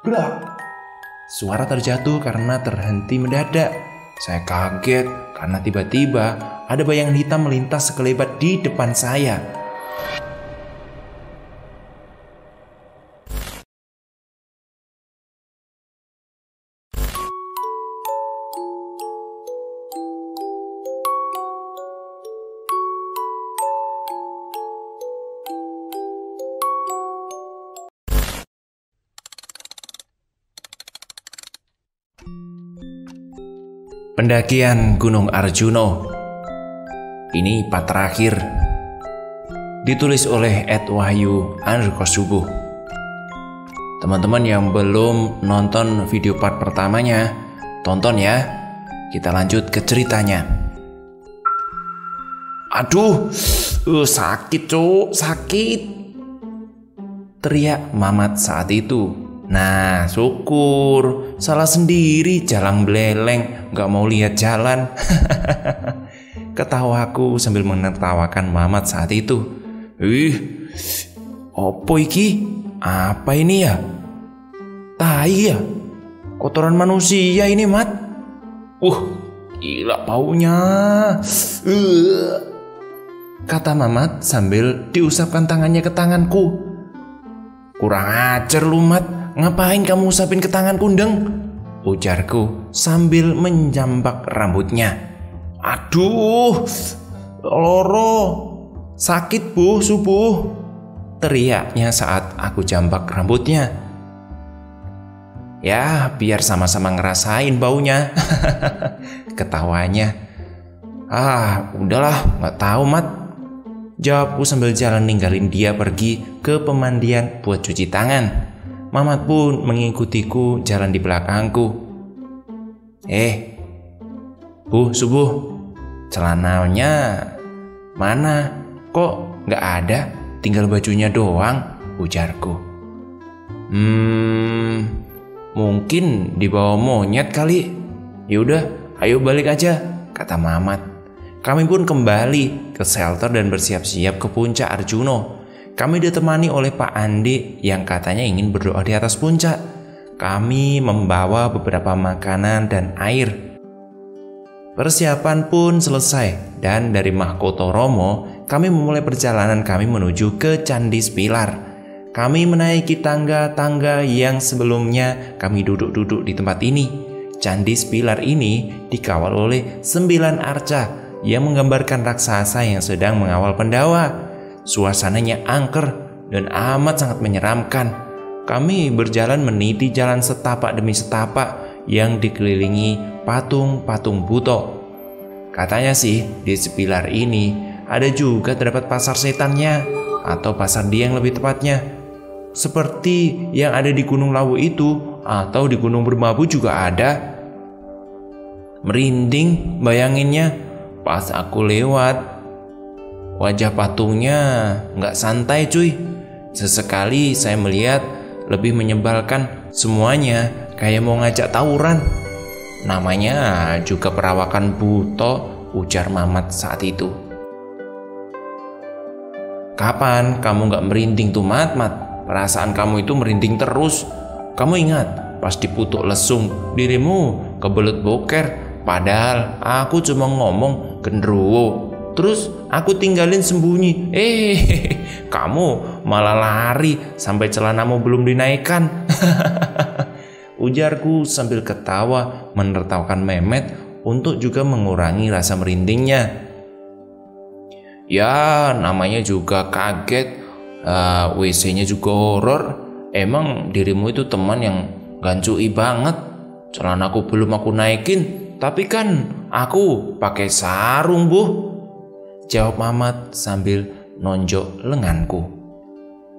Brak! Suara terjatuh karena terhenti mendadak. Saya kaget karena tiba-tiba ada bayangan hitam melintas sekelebat di depan saya. Pendakian Gunung Arjuno. Ini part terakhir. Ditulis oleh Ed Wahyu _subuh. Teman-teman yang belum nonton video part pertamanya, tonton ya. Kita lanjut ke ceritanya. Aduh, sakit cuk, sakit. Teriak Mamat saat itu. Nah, syukur. Salah sendiri, jalan beleleng, gak mau lihat jalan. Ketawaku sambil menertawakan Mamat saat itu. Opo iki? Apa ini ya? Tai ya? Kotoran manusia ini, Mat. Gila baunya. Kata Mamat sambil diusapkan tangannya ke tanganku. Kurang ajar lu, Mat. Ngapain kamu usapin ke tanganku, Deng? Ujarku sambil menjambak rambutnya. Aduh, loro. Sakit bu, subuh. Teriaknya saat aku jambak rambutnya. Ya, biar sama-sama ngerasain baunya. Ketawanya. Udahlah, gak tahu, Mat. Jawabku sambil jalan ninggalin dia pergi ke pemandian buat cuci tangan. Mamat pun mengikutiku jalan di belakangku. Bu, subuh, celananya mana? Kok nggak ada? Tinggal bajunya doang, ujarku. Mungkin dibawa monyet kali. Yaudah, ayo balik aja, kata Mamat. Kami pun kembali ke shelter dan bersiap-siap ke puncak Arjuno. Kami ditemani oleh Pak Andi yang katanya ingin berdoa di atas puncak. Kami membawa beberapa makanan dan air. Persiapan pun selesai dan dari Mahkota Romo kami memulai perjalanan kami menuju ke Candi Spilar. Kami menaiki tangga-tangga yang sebelumnya kami duduk-duduk di tempat ini. Candi Spilar ini dikawal oleh 9 arca yang menggambarkan raksasa yang sedang mengawal Pandawa. Suasananya angker dan amat sangat menyeramkan. Kami berjalan meniti jalan setapak demi setapak yang dikelilingi patung-patung buto. Katanya sih di Spilar ini ada juga terdapat pasar setannya atau pasar dia yang lebih tepatnya. Seperti yang ada di Gunung Lawu itu atau di Gunung Bermabu juga ada. Merinding bayanginnya pas aku lewat. Wajah patungnya nggak santai cuy. Sesekali saya melihat lebih menyebalkan. Semuanya kayak mau ngajak tawuran. Namanya juga perawakan buto, ujar Mamat saat itu. Kapan kamu nggak merinding tuh, Mat? Perasaan kamu itu merinding terus. Kamu ingat pas diputuk lesung dirimu kebelet boker. Padahal aku cuma ngomong genderuwo. Terus aku tinggalin sembunyi. Kamu malah lari sampai celanamu belum dinaikkan. Ujarku sambil ketawa menertawakan Memet untuk juga mengurangi rasa merindingnya. Ya, namanya juga kaget. WC-nya juga horor. Emang dirimu itu teman yang gancui banget. Celanaku belum aku naikin, tapi kan aku pakai sarung, Bu. Jawab Mamat sambil nonjok lenganku.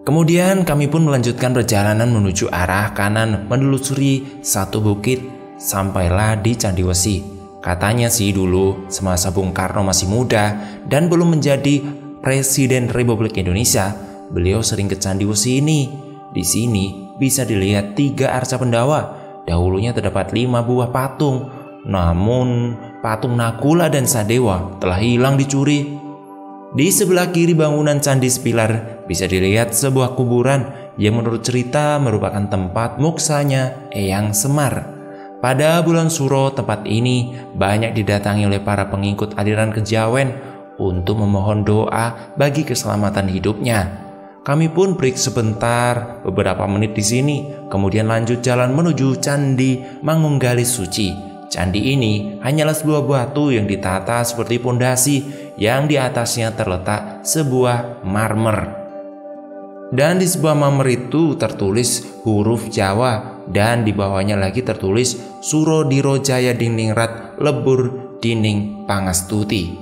Kemudian kami pun melanjutkan perjalanan menuju arah kanan menelusuri satu bukit sampailah di Candi Wesi. Katanya sih dulu semasa Bung Karno masih muda dan belum menjadi Presiden Republik Indonesia, beliau sering ke Candi Wesi ini. Di sini bisa dilihat 3 arca Pandawa. Dahulunya terdapat 5 buah patung. Namun patung Nakula dan Sadewa telah hilang dicuri. Di sebelah kiri bangunan Candi Spilar bisa dilihat sebuah kuburan yang menurut cerita merupakan tempat moksanya Eyang Semar. Pada bulan Suro, tempat ini banyak didatangi oleh para pengikut aliran kejawen untuk memohon doa bagi keselamatan hidupnya. Kami pun break sebentar, beberapa menit di sini, kemudian lanjut jalan menuju Candi Manunggalis Suci. Candi ini hanyalah sebuah batu yang ditata seperti pondasi yang di atasnya terletak sebuah marmer. Dan di sebuah marmer itu tertulis huruf Jawa dan di bawahnya lagi tertulis Suro Diro Jaya Diningrat Lebur Dining Pangastuti,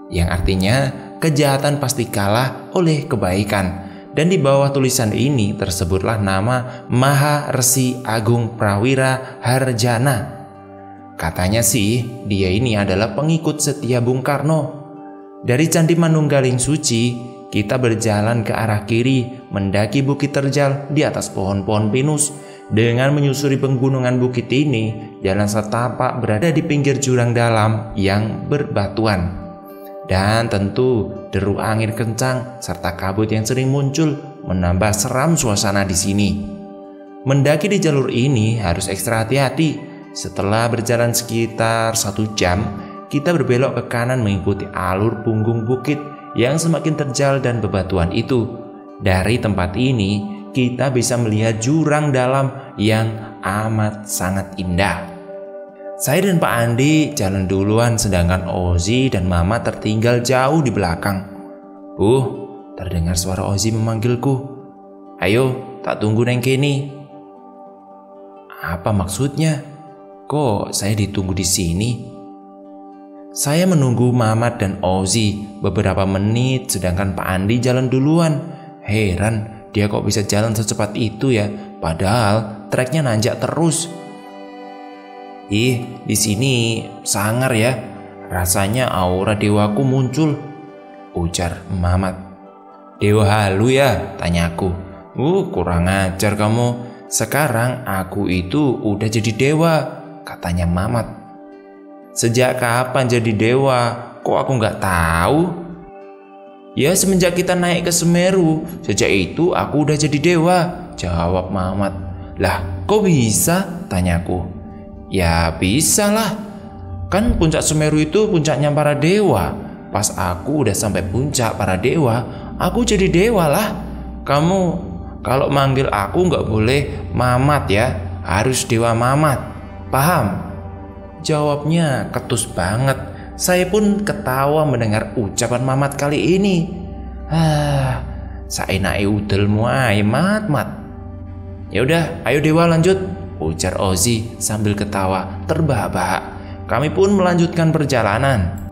yang artinya kejahatan pasti kalah oleh kebaikan. Dan di bawah tulisan ini tersebutlah nama Maha Resi Agung Prawira Harjana. Katanya sih dia ini adalah pengikut setia Bung Karno. Dari Candi Manunggaling Suci kita berjalan ke arah kiri mendaki Bukit Terjal di atas pohon-pohon pinus. Dengan menyusuri penggunungan bukit ini, jalan setapak berada di pinggir jurang dalam yang berbatuan. Dan tentu deru angin kencang serta kabut yang sering muncul menambah seram suasana di sini. Mendaki di jalur ini harus ekstra hati-hati. Setelah berjalan sekitar 1 jam, kita berbelok ke kanan mengikuti alur punggung bukit yang semakin terjal dan bebatuan itu. Dari tempat ini, kita bisa melihat jurang dalam yang amat sangat indah. Saya dan Pak Andi jalan duluan, sedangkan Ozi dan Mama tertinggal jauh di belakang. Terdengar suara Ozi memanggilku. Ayo, tak tunggu neng kini. Apa maksudnya? Kok saya ditunggu di sini? Saya menunggu Mamat dan Ozi beberapa menit, sedangkan Pak Andi jalan duluan. Heran, dia kok bisa jalan secepat itu ya? Padahal treknya nanjak terus. Di sini sangar ya. Rasanya aura dewaku muncul, ujar Mamat. Dewa halu ya? Tanyaku. Kurang ajar kamu. Sekarang aku itu udah jadi dewa, katanya Mamat. Sejak kapan jadi dewa? Kok aku nggak tahu? Ya semenjak kita naik ke Semeru, sejak itu aku udah jadi dewa, jawab Mamat. Lah kok bisa? Tanyaku. Ya bisa lah, kan puncak Semeru itu puncaknya para dewa. Pas aku udah sampai puncak para dewa, aku jadi dewa lah. Kamu kalau manggil aku nggak boleh Mamat ya, harus Dewa Mamat. Paham? Jawabnya ketus banget. Saya pun ketawa mendengar ucapan Mamat kali ini. Saenake udelmu ae Mat. Ya udah, ayo Dewa lanjut, ujar Ozi sambil ketawa terbahak-bahak. Kami pun melanjutkan perjalanan.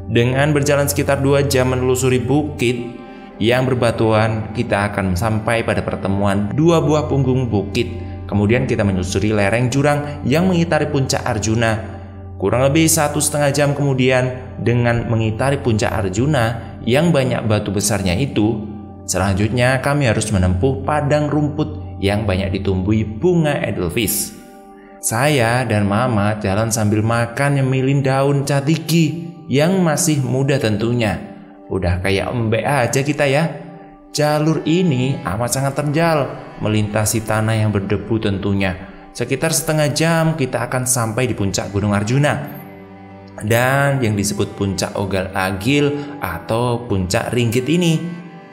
Dengan berjalan sekitar 2 jam menelusuri bukit yang berbatuan, kita akan sampai pada pertemuan 2 buah punggung bukit. Kemudian kita menyusuri lereng jurang yang mengitari puncak Arjuna. Kurang lebih 1,5 jam kemudian, dengan mengitari puncak Arjuna yang banyak batu besarnya itu, selanjutnya kami harus menempuh padang rumput yang banyak ditumbuhi bunga edelweiss. Saya dan Mama jalan sambil makan nyemilin daun catiki yang masih muda tentunya. Udah kayak embek aja kita ya. Jalur ini amat sangat terjal, melintasi tanah yang berdebu tentunya. Sekitar setengah jam kita akan sampai di puncak Gunung Arjuna, dan yang disebut puncak Ogal Agil atau puncak Ringgit ini.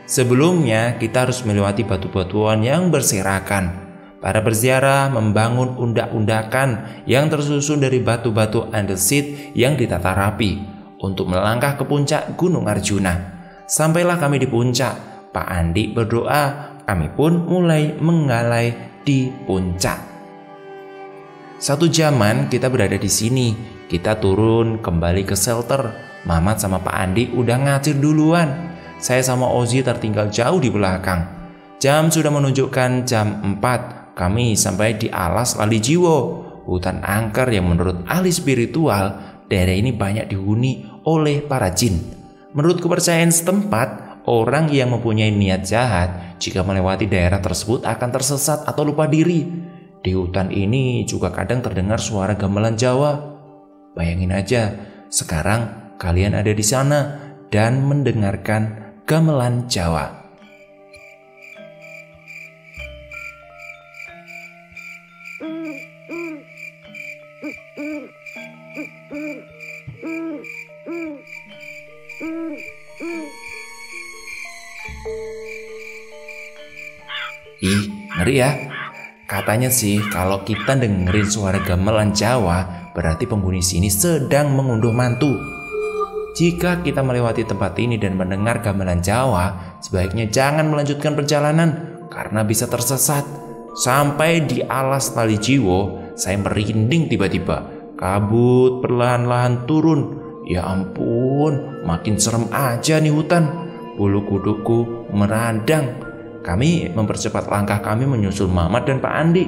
Sebelumnya kita harus melewati batu-batuan yang berserakan. Para berziarah membangun undak-undakan yang tersusun dari batu-batu andesit yang ditata rapi untuk melangkah ke puncak Gunung Arjuna. Sampailah kami di puncak. Pak Andi berdoa, kami pun mulai menggalai di puncak. 1 jaman kita berada di sini. Kita turun kembali ke shelter. Mamat sama Pak Andi udah ngacir duluan. Saya sama Ozi tertinggal jauh di belakang. Jam sudah menunjukkan jam 4. Kami sampai di Alas Lali Jiwo, hutan angker yang menurut ahli spiritual, daerah ini banyak dihuni oleh para jin. Menurut kepercayaan setempat, orang yang mempunyai niat jahat jika melewati daerah tersebut akan tersesat atau lupa diri. Di hutan ini juga kadang terdengar suara gamelan Jawa. Bayangin aja, sekarang kalian ada di sana dan mendengarkan gamelan Jawa. Ih, ngeri ya. Katanya sih kalau kita dengerin suara gamelan Jawa, berarti penghuni sini sedang mengunduh mantu. Jika kita melewati tempat ini dan mendengar gamelan Jawa, sebaiknya jangan melanjutkan perjalanan karena bisa tersesat. Sampai di alas Tali Jiwo, saya merinding tiba-tiba. Kabut perlahan-lahan turun. Ya ampun, makin serem aja nih hutan. Bulu kuduku meradang. Kami mempercepat langkah kami menyusul Mamat dan Pak Andi.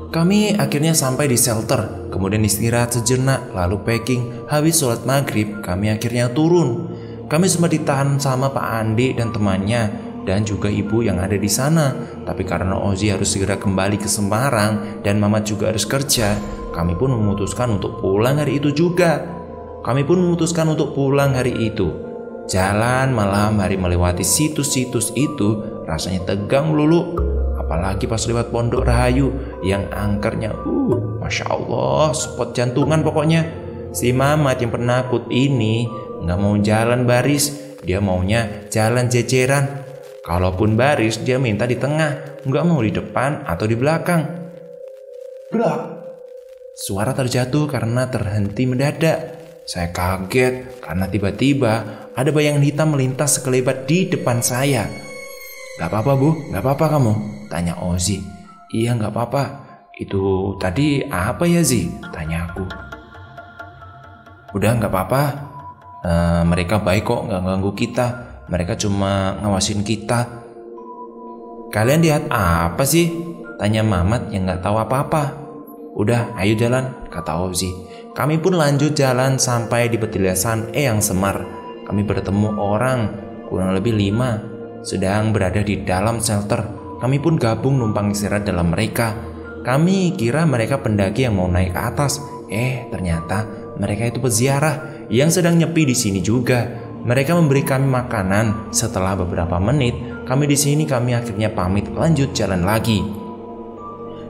Kami akhirnya sampai di shelter, kemudian istirahat sejenak, lalu packing. Habis sholat maghrib, kami akhirnya turun. Kami sempat ditahan sama Pak Andi dan temannya, dan juga ibu yang ada di sana. Tapi karena Ozi harus segera kembali ke Semarang, dan Mamat juga harus kerja, kami pun memutuskan untuk pulang hari itu juga. Jalan malam hari melewati situs-situs itu rasanya tegang melulu. Apalagi pas lewat Pondok Rahayu yang angkernya Masya Allah, spot jantungan pokoknya. Si Mamat yang penakut ini gak mau jalan baris, dia maunya jalan jejeran. Kalaupun baris dia minta di tengah, gak mau di depan atau di belakang. Blak! Suara terjatuh karena terhenti mendadak. Saya kaget karena tiba-tiba ada bayangan hitam melintas sekelebat di depan saya. "Gak apa-apa bu, gak apa-apa kamu?" tanya Ozi. "Iya gak apa-apa. Itu tadi apa ya Zi?" tanya aku. "Udah gak apa-apa. Mereka baik kok, gak ganggu kita. Mereka cuma ngawasin kita." "Kalian lihat apa sih?" tanya Mamat yang gak tahu apa-apa. "Udah ayo jalan," kata Ozi. Kami pun lanjut jalan sampai di petilasan Eyang Semar. Kami bertemu orang kurang lebih 5 sedang berada di dalam shelter. Kami pun gabung numpang istirahat dalam mereka. Kami kira mereka pendaki yang mau naik ke atas. Ternyata mereka itu peziarah yang sedang nyepi di sini juga. Mereka memberi kami makanan. Setelah beberapa menit kami di sini, kami akhirnya pamit lanjut jalan lagi.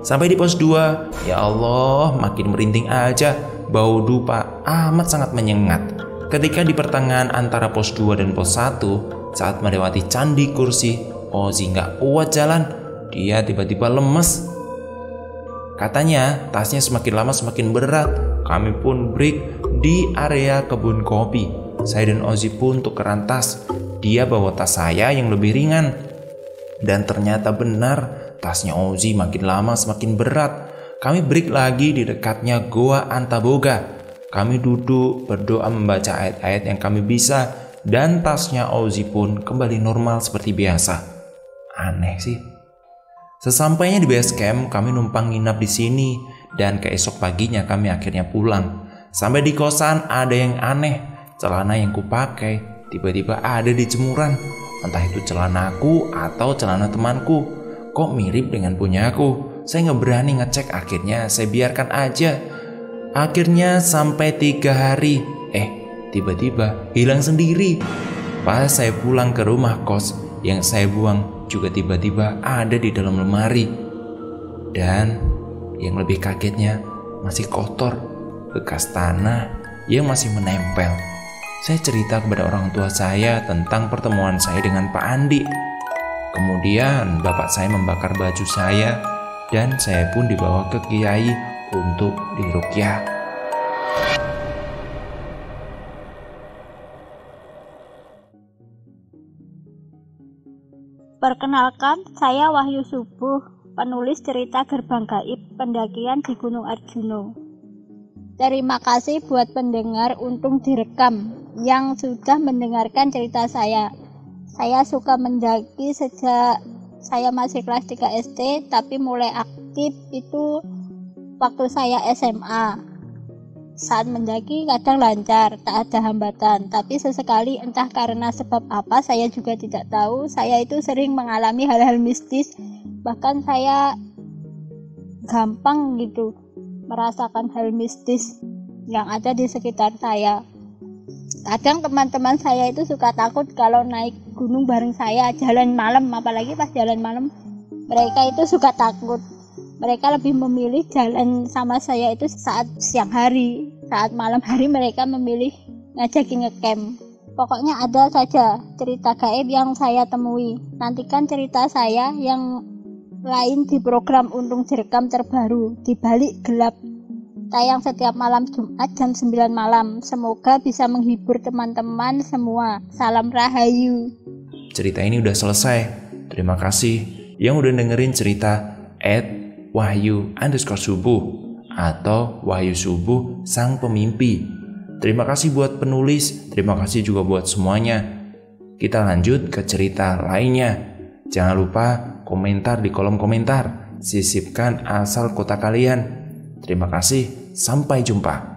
Sampai di pos 2, ya Allah, makin merinding aja. Bau dupa amat sangat menyengat. Ketika di pertengahan antara pos 2 dan pos 1, saat melewati Candi Kursi, Ozi gak kuat jalan. Dia tiba-tiba lemes. Katanya tasnya semakin lama semakin berat. Kami pun break di area kebun kopi. Saya dan Ozi pun tukeran tas. Dia bawa tas saya yang lebih ringan. Dan ternyata benar, tasnya Ozi makin lama semakin berat. Kami break lagi di dekatnya Goa Antaboga. Kami duduk berdoa membaca ayat-ayat yang kami bisa, dan tasnya Ozi pun kembali normal seperti biasa. Aneh sih. Sesampainya di base camp, kami numpang nginap di sini, dan keesok paginya kami akhirnya pulang. Sampai di kosan ada yang aneh. Celana yang kupakai tiba-tiba ada di jemuran. Entah itu celanaku atau celana temanku. Kok mirip dengan punyaku? Saya nggak berani ngecek, akhirnya saya biarkan aja. Akhirnya sampai 3 hari, tiba-tiba hilang sendiri. Pas saya pulang ke rumah kos, yang saya buang juga tiba-tiba ada di dalam lemari. Dan yang lebih kagetnya, masih kotor, bekas tanah yang masih menempel. Saya cerita kepada orang tua saya tentang pertemuan saya dengan Pak Andi. Kemudian bapak saya membakar baju saya, dan saya pun dibawa ke kiai untuk diruqyah. Perkenalkan, saya Wahyu Subuh, penulis cerita Gerbang Gaib pendakian di Gunung Arjuno. Terima kasih buat pendengar Untung Direkam yang sudah mendengarkan cerita saya. Saya suka mendaki sejak saya masih kelas 3 SD, tapi mulai aktif itu waktu saya SMA. Saat mendaki kadang lancar, tak ada hambatan, tapi sesekali entah karena sebab apa saya juga tidak tahu, saya itu sering mengalami hal-hal mistis. Bahkan saya gampang gitu merasakan hal mistis yang ada di sekitar saya. Kadang teman-teman saya itu suka takut kalau naik gunung bareng saya jalan malam, apalagi pas jalan malam mereka itu suka takut. Mereka lebih memilih jalan sama saya itu saat siang hari. Saat malam hari mereka memilih ngajakin ngecamp. Pokoknya ada saja cerita gaib yang saya temui. Nantikan cerita saya yang lain di program Untung Direkam terbaru Di Balik Gelap. Tayang setiap malam Jumat jam 9 malam. Semoga bisa menghibur teman-teman semua. Salam Rahayu. Cerita ini udah selesai. Terima kasih yang udah dengerin cerita @wahyu_subuh atau Wahyu Subuh Sang Pemimpi. Terima kasih buat penulis, terima kasih juga buat semuanya. Kita lanjut ke cerita lainnya. Jangan lupa komentar di kolom komentar. Sisipkan asal kota kalian. Terima kasih, sampai jumpa.